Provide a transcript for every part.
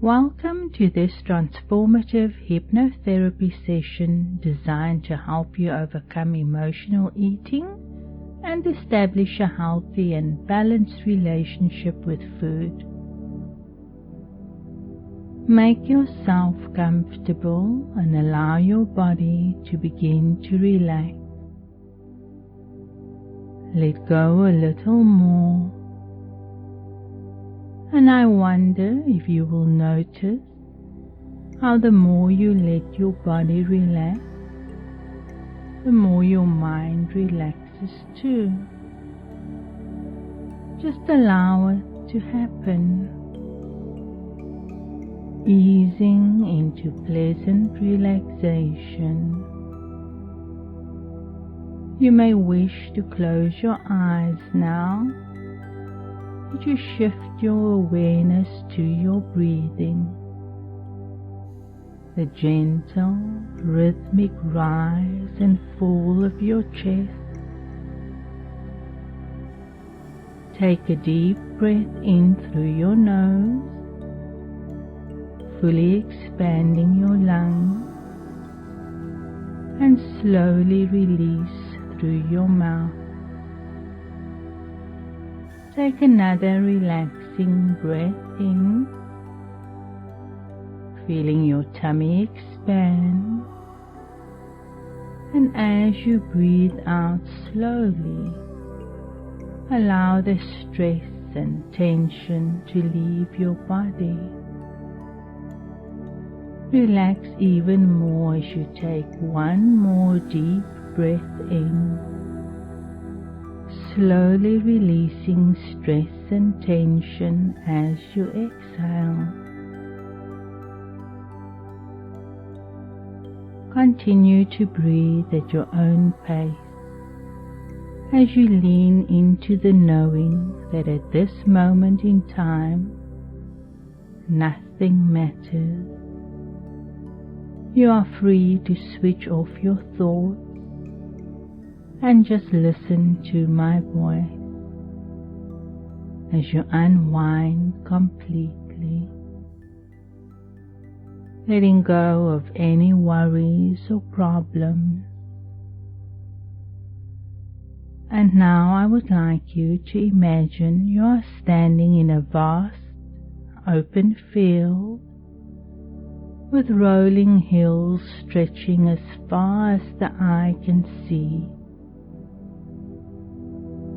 Welcome to this transformative hypnotherapy session designed to help you overcome emotional eating and establish a healthy and balanced relationship with food. Make yourself comfortable and allow your body to begin to relax. Let go a little more. And I wonder if you will notice how the more you let your body relax, the more your mind relaxes too. Just allow it to happen, easing into pleasant relaxation. You may wish to close your eyes now, as you shift your awareness to your breathing, the gentle, rhythmic rise and fall of your chest. Take a deep breath in through your nose, fully expanding your lungs, and slowly release through your mouth. Take another relaxing breath in, feeling your tummy expand, and as you breathe out slowly, allow the stress and tension to leave your body. Relax even more as you take one more deep breath in, slowly releasing stress and tension as you exhale. Continue to breathe at your own pace as you lean into the knowing that at this moment in time, nothing matters. You are free to switch off your thoughts and just listen to my voice as you unwind completely, letting go of any worries or problems. And now I would like you to imagine you are standing in a vast, open field with rolling hills stretching as far as the eye can see.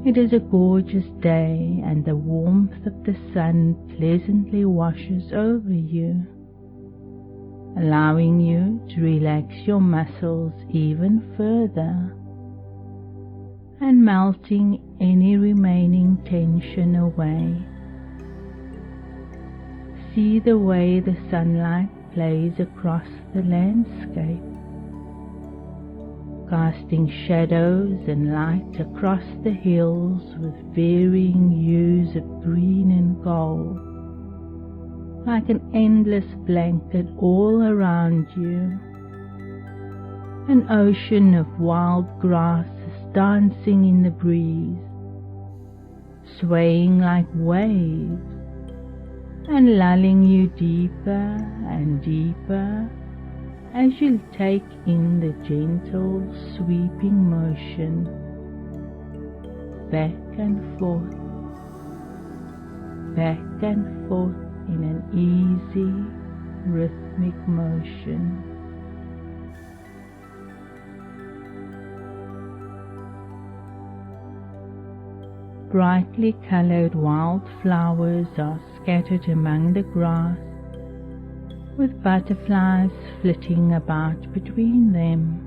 It is a gorgeous day and the warmth of the sun pleasantly washes over you, allowing you to relax your muscles even further and melting any remaining tension away. See the way the sunlight plays across the landscape, casting shadows and light across the hills with varying hues of green and gold, like an endless blanket all around you. An ocean of wild grasses dancing in the breeze, swaying like waves, and lulling you deeper and deeper as you take in the gentle sweeping motion, back and forth in an easy, rhythmic motion. Brightly colored wildflowers are scattered among the grass, with butterflies flitting about between them.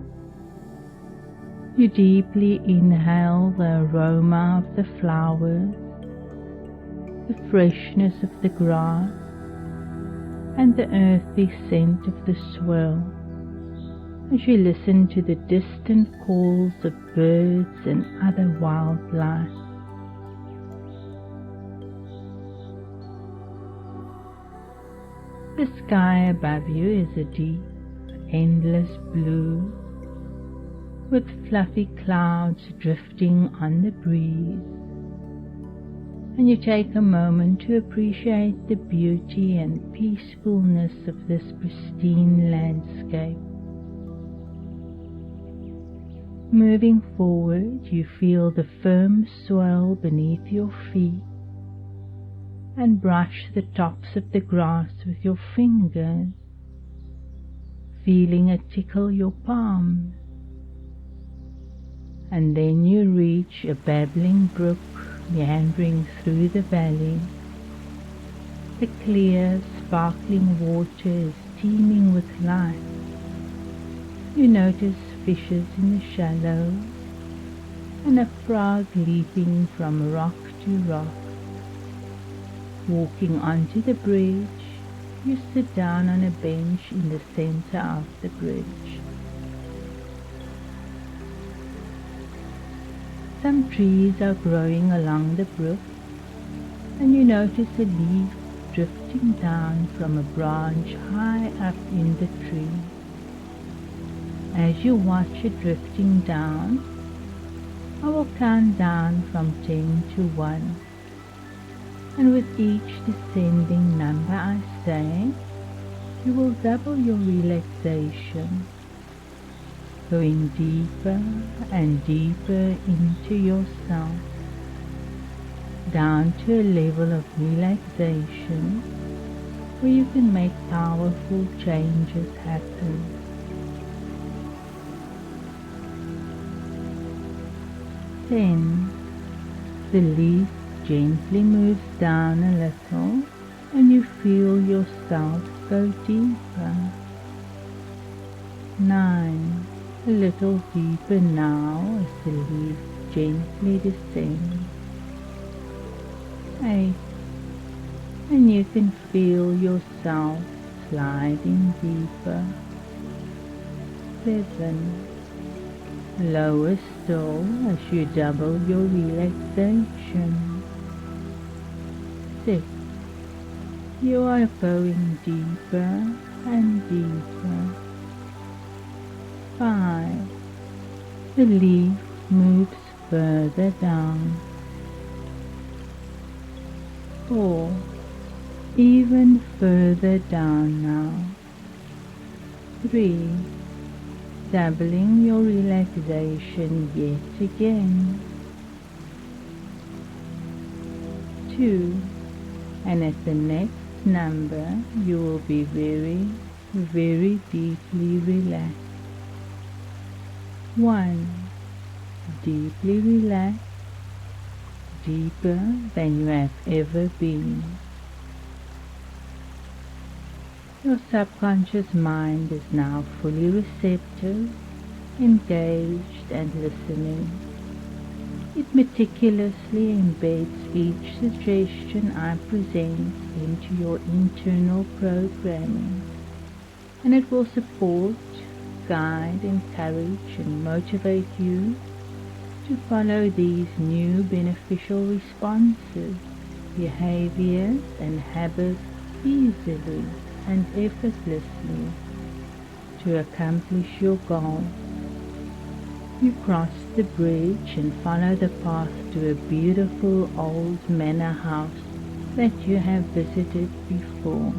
You deeply inhale the aroma of the flowers, the freshness of the grass, and the earthy scent of the swirl, as you listen to the distant calls of birds and other wildlife. The sky above you is a deep, endless blue, with fluffy clouds drifting on the breeze, and you take a moment to appreciate the beauty and peacefulness of this pristine landscape. Moving forward, you feel the firm soil beneath your feet and brush the tops of the grass with your fingers, feeling it tickle your palms. And then you reach a babbling brook meandering through the valley. The clear, sparkling water is teeming with life. You notice fishes in the shallows and a frog leaping from rock to rock. Walking onto the bridge, you sit down on a bench in the center of the bridge. Some trees are growing along the brook, and you notice a leaf drifting down from a branch high up in the tree. As you watch it drifting down, I will count down from 10 to 1, and with each descending number I say, you will double your relaxation, going deeper and deeper into yourself, down to a level of relaxation where you can make powerful changes happen. 10. The leaf gently moves down a little and you feel yourself go deeper. 9. A little deeper now as the leaf gently descends. 8. And you can feel yourself sliding deeper. 7. Lower still as you double your relaxation. 6. You are going deeper and deeper. 5. The leaf moves further down. 4. Even further down now. 3. Doubling your relaxation yet again. 2. And at the next number you will be very, very deeply relaxed. 1. Deeply relaxed, deeper than you have ever been. Your subconscious mind is now fully receptive, engaged and listening. It meticulously embeds each suggestion I present into your internal programming, and it will support, guide, encourage and motivate you to follow these new beneficial responses, behaviors and habits easily and effortlessly to accomplish your goal. You cross the bridge and follow the path to a beautiful old manor house that you have visited before.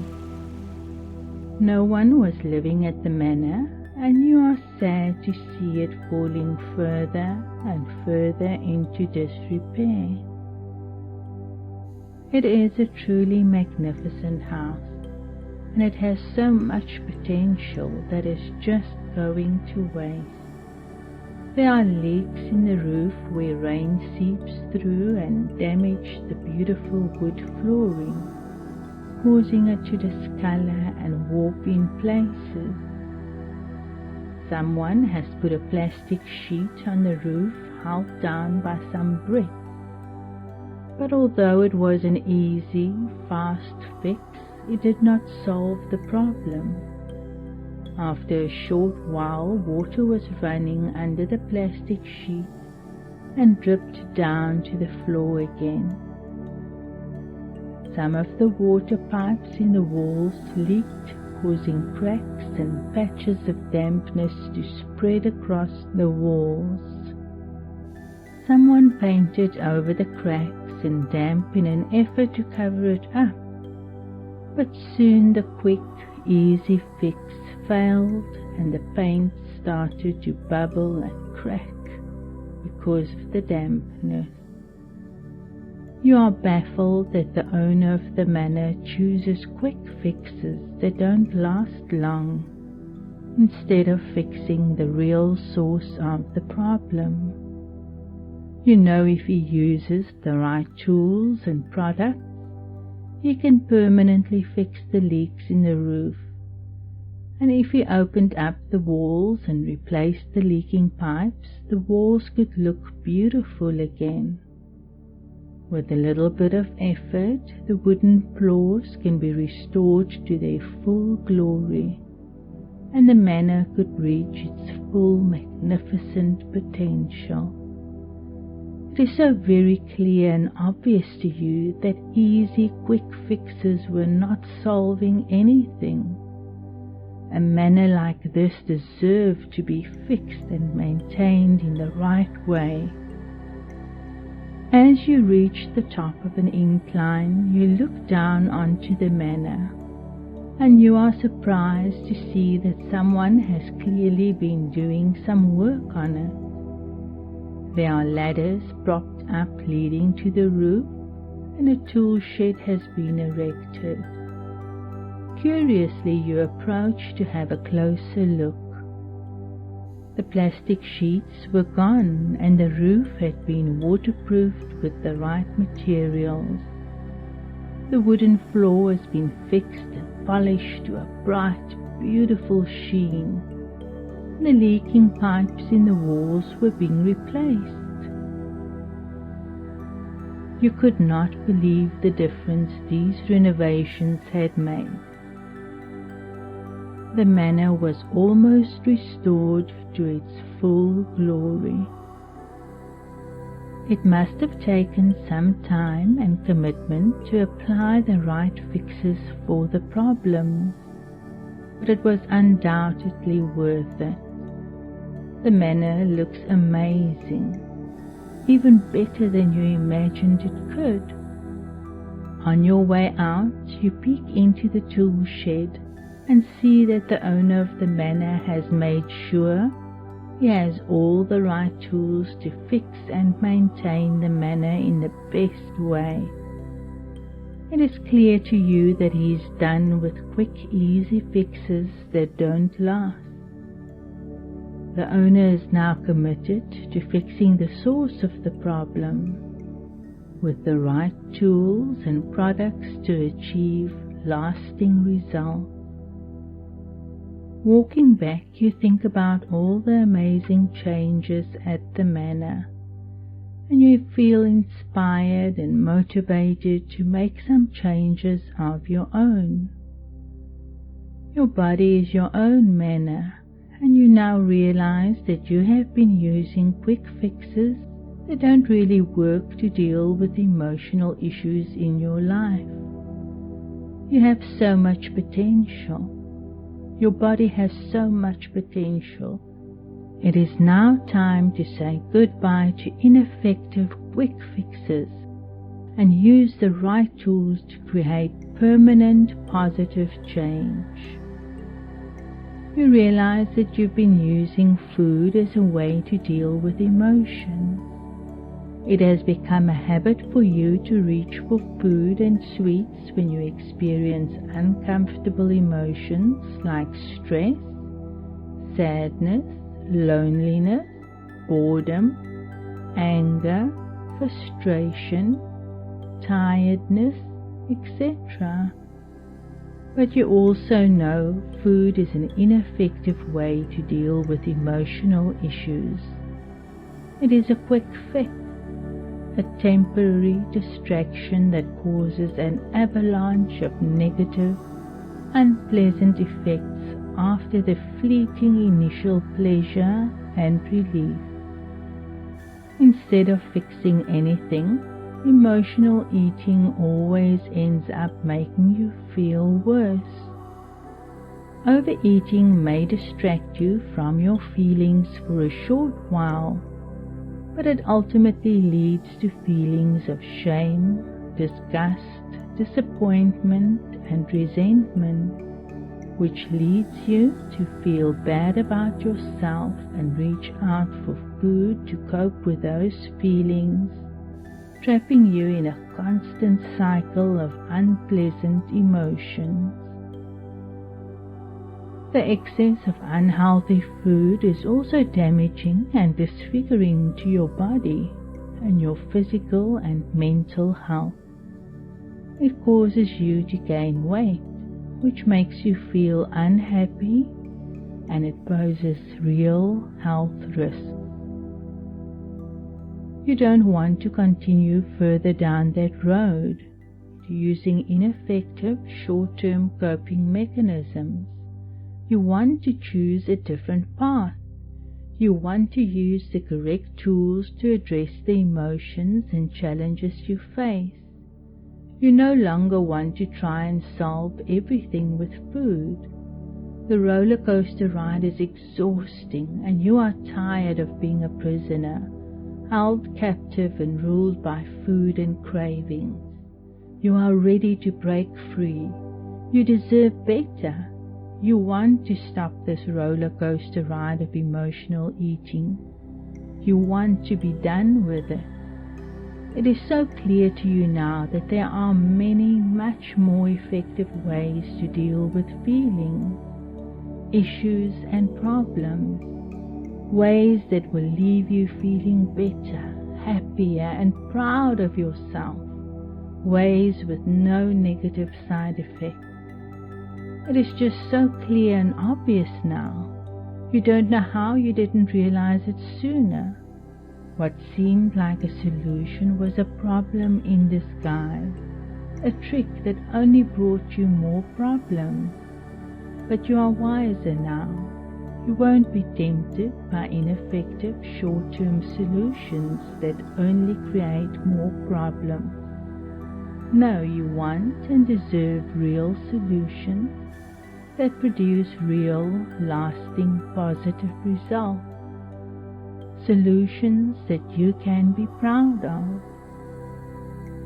No one was living at the manor, and you are sad to see it falling further and further into disrepair. It is a truly magnificent house, and it has so much potential that is just going to waste. There are leaks in the roof where rain seeps through and damage the beautiful wood flooring, causing it to discolor and warp in places. Someone has put a plastic sheet on the roof held down by some bricks, but although it was an easy, fast fix, it did not solve the problem. After a short while, water was running under the plastic sheet and dripped down to the floor again. Some of the water pipes in the walls leaked, causing cracks and patches of dampness to spread across the walls. Someone painted over the cracks and damp in an effort to cover it up. But soon the quick, easy fix failed and the paint started to bubble and crack because of the dampness. You are baffled that the owner of the manor chooses quick fixes that don't last long, instead of fixing the real source of the problem. You know, if he uses the right tools and products, he can permanently fix the leaks in the roof. And if he opened up the walls and replaced the leaking pipes, the walls could look beautiful again. With a little bit of effort, the wooden floors can be restored to their full glory, and the manor could reach its full magnificent potential. It is so very clear and obvious to you that easy, quick fixes were not solving anything. A manor like this deserved to be fixed and maintained in the right way. As you reach the top of an incline, you look down onto the manor, and you are surprised to see that someone has clearly been doing some work on it. There are ladders propped up leading to the roof, and a tool shed has been erected. Curiously, you approach to have a closer look. The plastic sheets were gone, and the roof had been waterproofed with the right materials. The wooden floor has been fixed and polished to a bright, beautiful sheen. The leaking pipes in the walls were being replaced. You could not believe the difference these renovations had made. The manor was almost restored to its full glory. It must have taken some time and commitment to apply the right fixes for the problems, but it was undoubtedly worth it. The manor looks amazing, even better than you imagined it could. On your way out, you peek into the tool shed and see that the owner of the manor has made sure he has all the right tools to fix and maintain the manor in the best way. It is clear to you that he is done with quick, easy fixes that don't last. The owner is now committed to fixing the source of the problem with the right tools and products to achieve lasting results. Walking back, you think about all the amazing changes at the manor, and you feel inspired and motivated to make some changes of your own. Your body is your own manor, and you now realize that you have been using quick fixes that don't really work to deal with emotional issues in your life. You have so much potential. Your body has so much potential. It is now time to say goodbye to ineffective quick fixes and use the right tools to create permanent positive change. You realize that you've been using food as a way to deal with emotions. It has become a habit for you to reach for food and sweets when you experience uncomfortable emotions like stress, sadness, loneliness, boredom, anger, frustration, tiredness, etc. But you also know food is an ineffective way to deal with emotional issues. It is a quick fix, a temporary distraction that causes an avalanche of negative, unpleasant effects after the fleeting initial pleasure and relief. Instead of fixing anything, emotional eating always ends up making you feel worse. Overeating may distract you from your feelings for a short while, but it ultimately leads to feelings of shame, disgust, disappointment, and resentment, which leads you to feel bad about yourself and reach out for food to cope with those feelings, trapping you in a constant cycle of unpleasant emotions. The excess of unhealthy food is also damaging and disfiguring to your body and your physical and mental health. It causes you to gain weight, which makes you feel unhappy, and it poses real health risks. You don't want to continue further down that road, using ineffective short-term coping mechanisms. You want to choose a different path. You want to use the correct tools to address the emotions and challenges you face. You no longer want to try and solve everything with food. The roller coaster ride is exhausting, and you are tired of being a prisoner, held captive and ruled by food and cravings. You are ready to break free. You deserve better. You want to stop this roller coaster ride of emotional eating. You want to be done with it. It is so clear to you now that there are many, much more effective ways to deal with feelings, issues, and problems. Ways that will leave you feeling better, happier, and proud of yourself. Ways with no negative side effects. It is just so clear and obvious now. You don't know how you didn't realize it sooner. What seemed like a solution was a problem in disguise, a trick that only brought you more problems. But you are wiser now. You won't be tempted by ineffective short-term solutions that only create more problems. No, you want and deserve real solutions that produce real, lasting, positive results. Solutions that you can be proud of.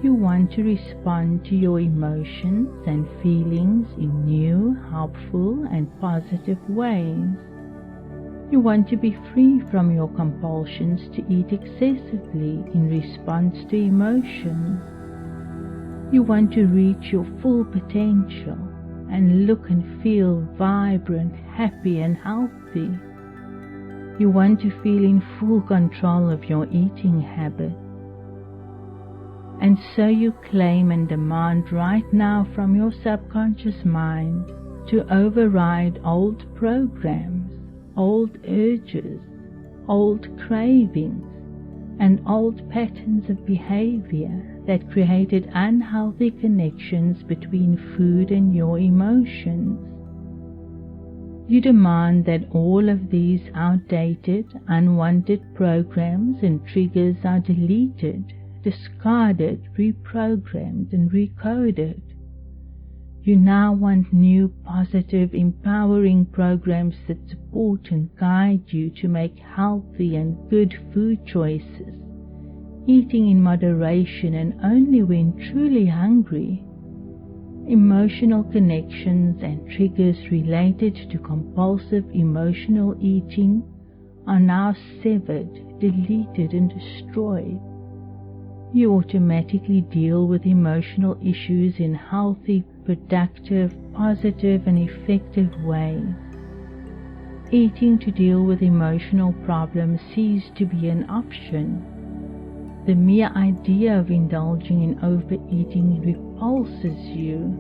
You want to respond to your emotions and feelings in new, helpful, and positive ways. You want to be free from your compulsions to eat excessively in response to emotions. You want to reach your full potential and look and feel vibrant, happy, and healthy. You want to feel in full control of your eating habits. And so you claim and demand right now from your subconscious mind to override old programs, old urges, old cravings, and old patterns of behavior that created unhealthy connections between food and your emotions. You demand that all of these outdated, unwanted programs and triggers are deleted, discarded, reprogrammed, and recoded. You now want new, positive, empowering programs that support and guide you to make healthy and good food choices, eating in moderation and only when truly hungry. Emotional connections and triggers related to compulsive emotional eating are now severed, deleted, and destroyed. You automatically deal with emotional issues in healthy, productive, positive, and effective ways. Eating to deal with emotional problems ceased to be an option. The mere idea of indulging in overeating repulses you.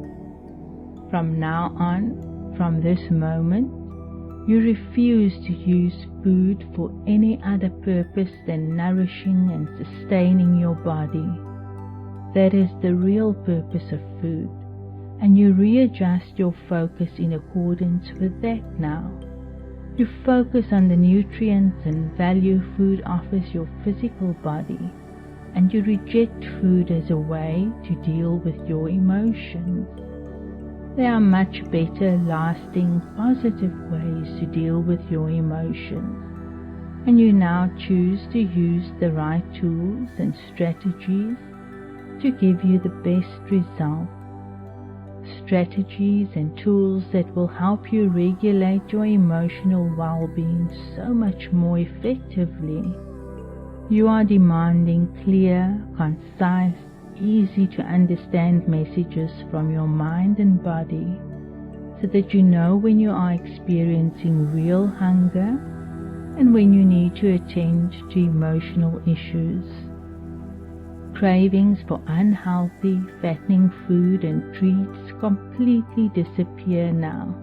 From now on, from this moment, you refuse to use food for any other purpose than nourishing and sustaining your body. That is the real purpose of food, and you readjust your focus in accordance with that now. You focus on the nutrients and value food offers your physical body, and you reject food as a way to deal with your emotions. There are much better, lasting, positive ways to deal with your emotions. and you now choose to use the right tools and strategies to give you the best result. Strategies and tools that will help you regulate your emotional well-being so much more effectively. You are demanding clear, concise, easy to understand messages from your mind and body, so that you know when you are experiencing real hunger and when you need to attend to emotional issues. Cravings for unhealthy, fattening food and treats completely disappear now.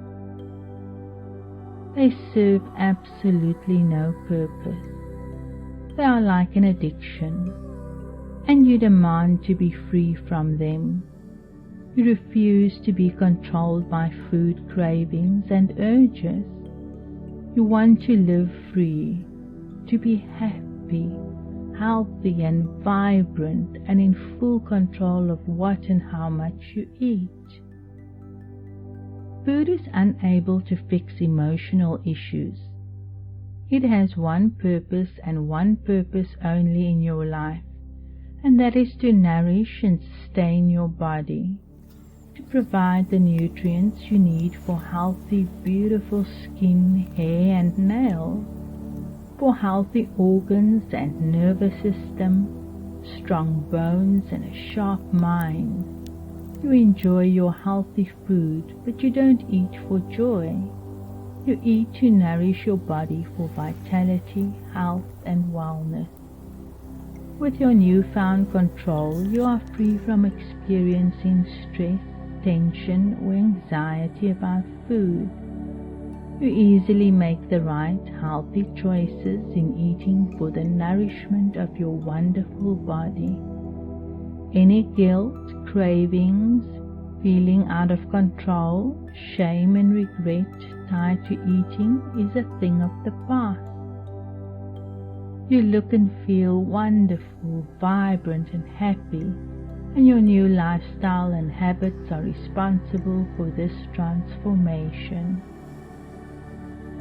They serve absolutely no purpose. They are like an addiction, and you demand to be free from them. You refuse to be controlled by food cravings and urges. You want to live free, to be happy, healthy and vibrant, and in full control of what and how much you eat. Food is unable to fix emotional issues. It has one purpose and one purpose only in your life, and that is to nourish and sustain your body, to provide the nutrients you need for healthy, beautiful skin, hair and nails, for healthy organs and nervous system, strong bones and a sharp mind. You enjoy your healthy food, but you don't eat for joy. You eat to nourish your body for vitality, health and wellness. With your newfound control, you are free from experiencing stress, tension or anxiety about food. You easily make the right, healthy choices in eating for the nourishment of your wonderful body. Any guilt, cravings, feeling out of control, shame and regret tied to eating is a thing of the past. You look and feel wonderful, vibrant and happy, and your new lifestyle and habits are responsible for this transformation.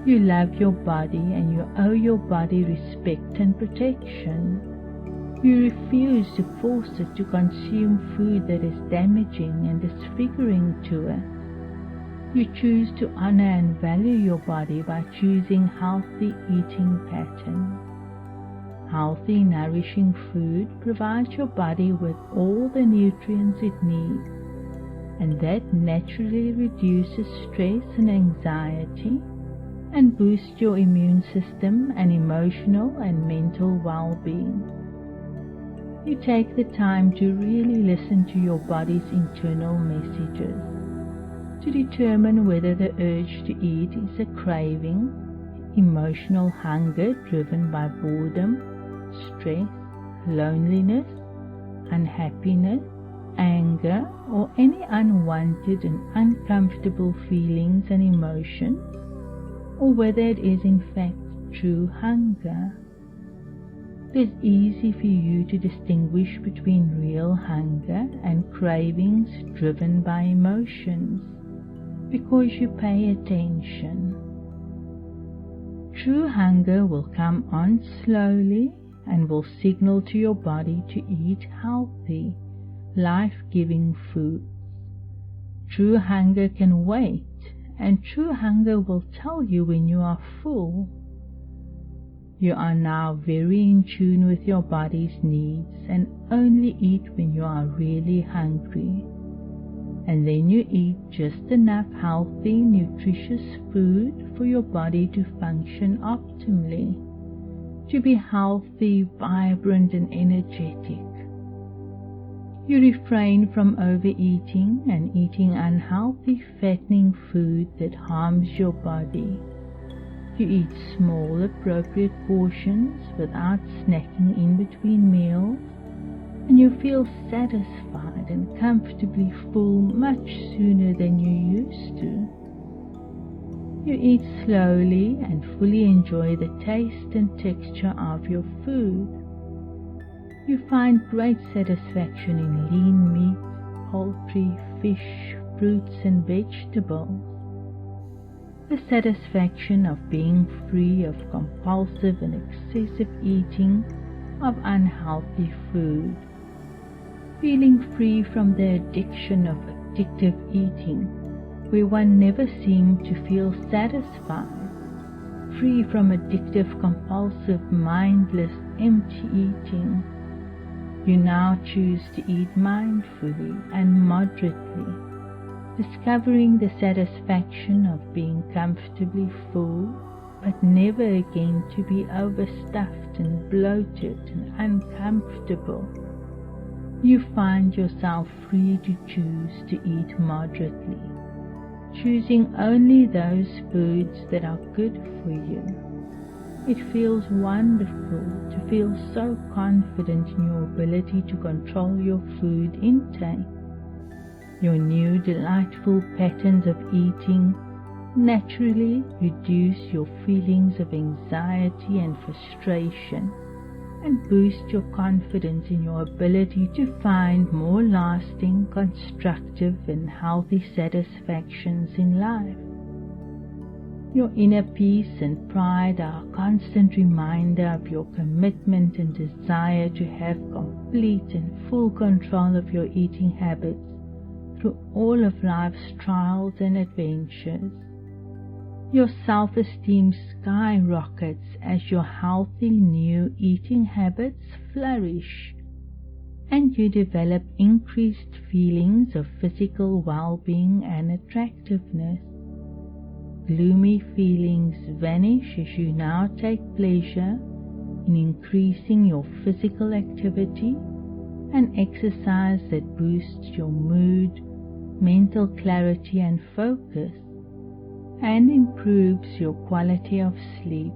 You love your body and you owe your body respect and protection. You refuse to force it to consume food that is damaging and disfiguring to it. You choose to honor and value your body by choosing healthy eating patterns. Healthy, nourishing food provides your body with all the nutrients it needs, and that naturally reduces stress and anxiety and boosts your immune system and emotional and mental well-being. You take the time to really listen to your body's internal messages, to determine whether the urge to eat is a craving, emotional hunger driven by boredom, stress, loneliness, unhappiness, anger, or any unwanted and uncomfortable feelings and emotions, or whether it is in fact true hunger. It is easy for you to distinguish between real hunger and cravings driven by emotions, because you pay attention. True hunger will come on slowly and will signal to your body to eat healthy, life-giving foods. True hunger can wait, and true hunger will tell you when you are full. You are now very in tune with your body's needs and only eat when you are really hungry. And then you eat just enough healthy, nutritious food for your body to function optimally, to be healthy, vibrant and energetic. You refrain from overeating and eating unhealthy, fattening food that harms your body. You eat small, appropriate portions without snacking in between meals, and you feel satisfied and comfortably full much sooner than you used to. You eat slowly and fully enjoy the taste and texture of your food. You find great satisfaction in lean meat, poultry, fish, fruits and vegetables. the satisfaction of being free of compulsive and excessive eating of unhealthy food, feeling free from the addiction of addictive eating, where one never seemed to feel satisfied, free from addictive, compulsive, mindless, empty eating. You now choose to eat mindfully and moderately, discovering the satisfaction of being comfortably full, but never again to be overstuffed and bloated and uncomfortable. You find yourself free to choose to eat moderately, choosing only those foods that are good for you. It feels wonderful to feel so confident in your ability to control your food intake. Your new delightful patterns of eating naturally reduce your feelings of anxiety and frustration and boost your confidence in your ability to find more lasting, constructive and healthy satisfactions in life. Your inner peace and pride are a constant reminder of your commitment and desire to have complete and full control of your eating habits through all of life's trials and adventures. Your self-esteem skyrockets as your healthy new eating habits flourish, and you develop increased feelings of physical well-being and attractiveness. Gloomy feelings vanish as you now take pleasure in increasing your physical activity and exercise that boosts your mood, mental clarity and focus, and improves your quality of sleep.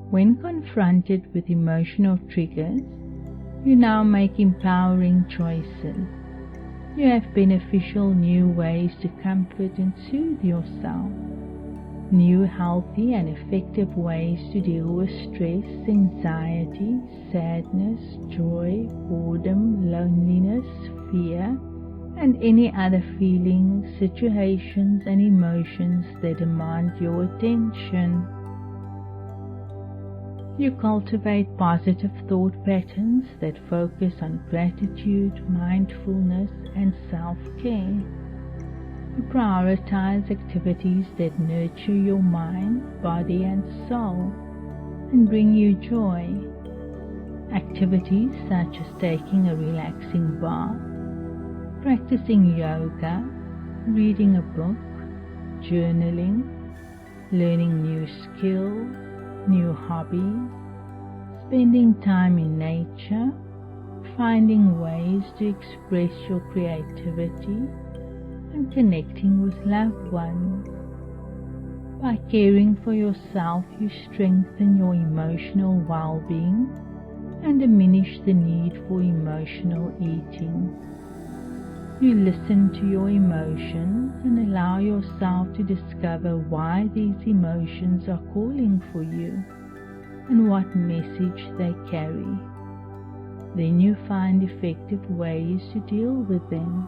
When confronted with emotional triggers, you now make empowering choices. You have beneficial new ways to comfort and soothe yourself, new healthy and effective ways to deal with stress, anxiety, sadness, joy, boredom, loneliness, fear, and any other feelings, situations, and emotions that demand your attention. You cultivate positive thought patterns that focus on gratitude, mindfulness, and self-care. You prioritize activities that nurture your mind, body, and soul, and bring you joy. Activities such as taking a relaxing bath, practicing yoga, reading a book, journaling, learning new skills, new hobbies, spending time in nature, finding ways to express your creativity, and connecting with loved ones. By caring for yourself, you strengthen your emotional well-being and diminish the need for emotional eating. You listen to your emotions and allow yourself to discover why these emotions are calling for you and what message they carry. Then you find effective ways to deal with them.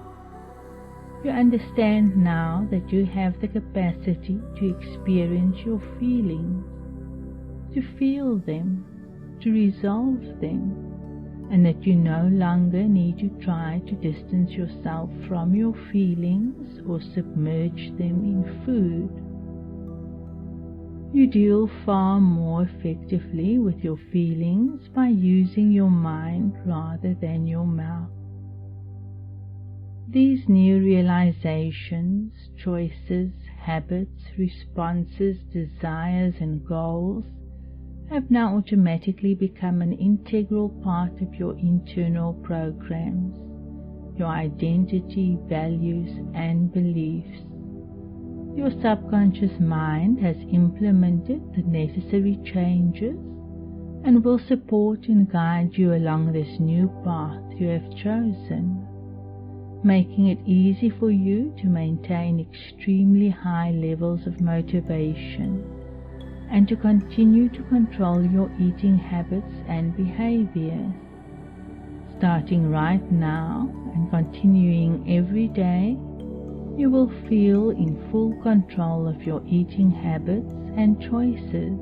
You understand now that you have the capacity to experience your feelings, to feel them, to resolve them, and that you no longer need to try to distance yourself from your feelings or submerge them in food. You deal far more effectively with your feelings by using your mind rather than your mouth. These new realizations, choices, habits, responses, desires, and goals have now automatically become an integral part of your internal programs, your identity, values, and beliefs. Your subconscious mind has implemented the necessary changes and will support and guide you along this new path you have chosen, making it easy for you to maintain extremely high levels of motivation and to continue to control your eating habits and behaviors. Starting right now and continuing every day, You will feel in full control of your eating habits and choices.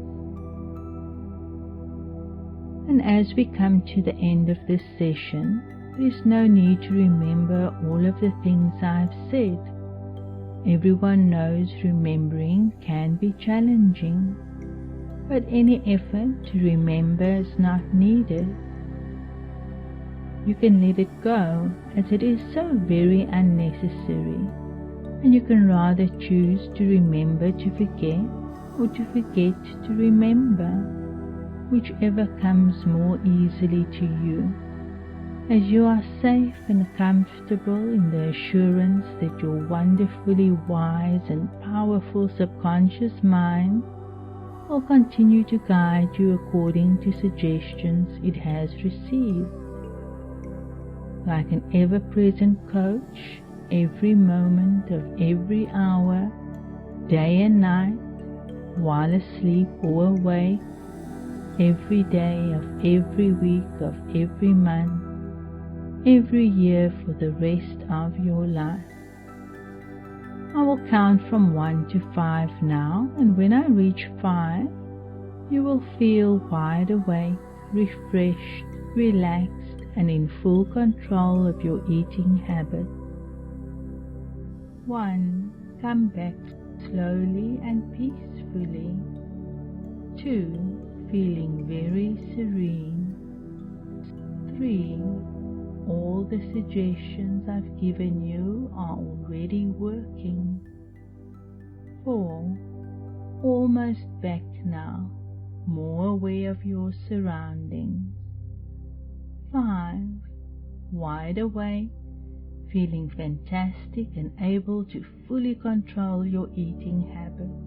And as we come to the end of this session, there is no need to remember all of the things I've said. Everyone knows remembering can be challenging, but any effort to remember is not needed. You can let it go, as it is so very unnecessary, and you can rather choose to remember to forget or to forget to remember, whichever comes more easily to you, as you are safe and comfortable in the assurance that your wonderfully wise and powerful subconscious mind will continue to guide you according to suggestions it has received. Like an ever-present coach, every moment of every hour, day and night, while asleep or awake, every day of every week of every month, every year for the rest of your life. I will count from 1 to 5 now, and when I reach 5, you will feel wide awake, refreshed, relaxed, and in full control of your eating habits. 1. Come back slowly and peacefully. 2. Feeling very serene. 3. All the suggestions I've given you are already working. 4. Almost back now, more aware of your surroundings. 5. Wide awake, feeling fantastic and able to fully control your eating habits.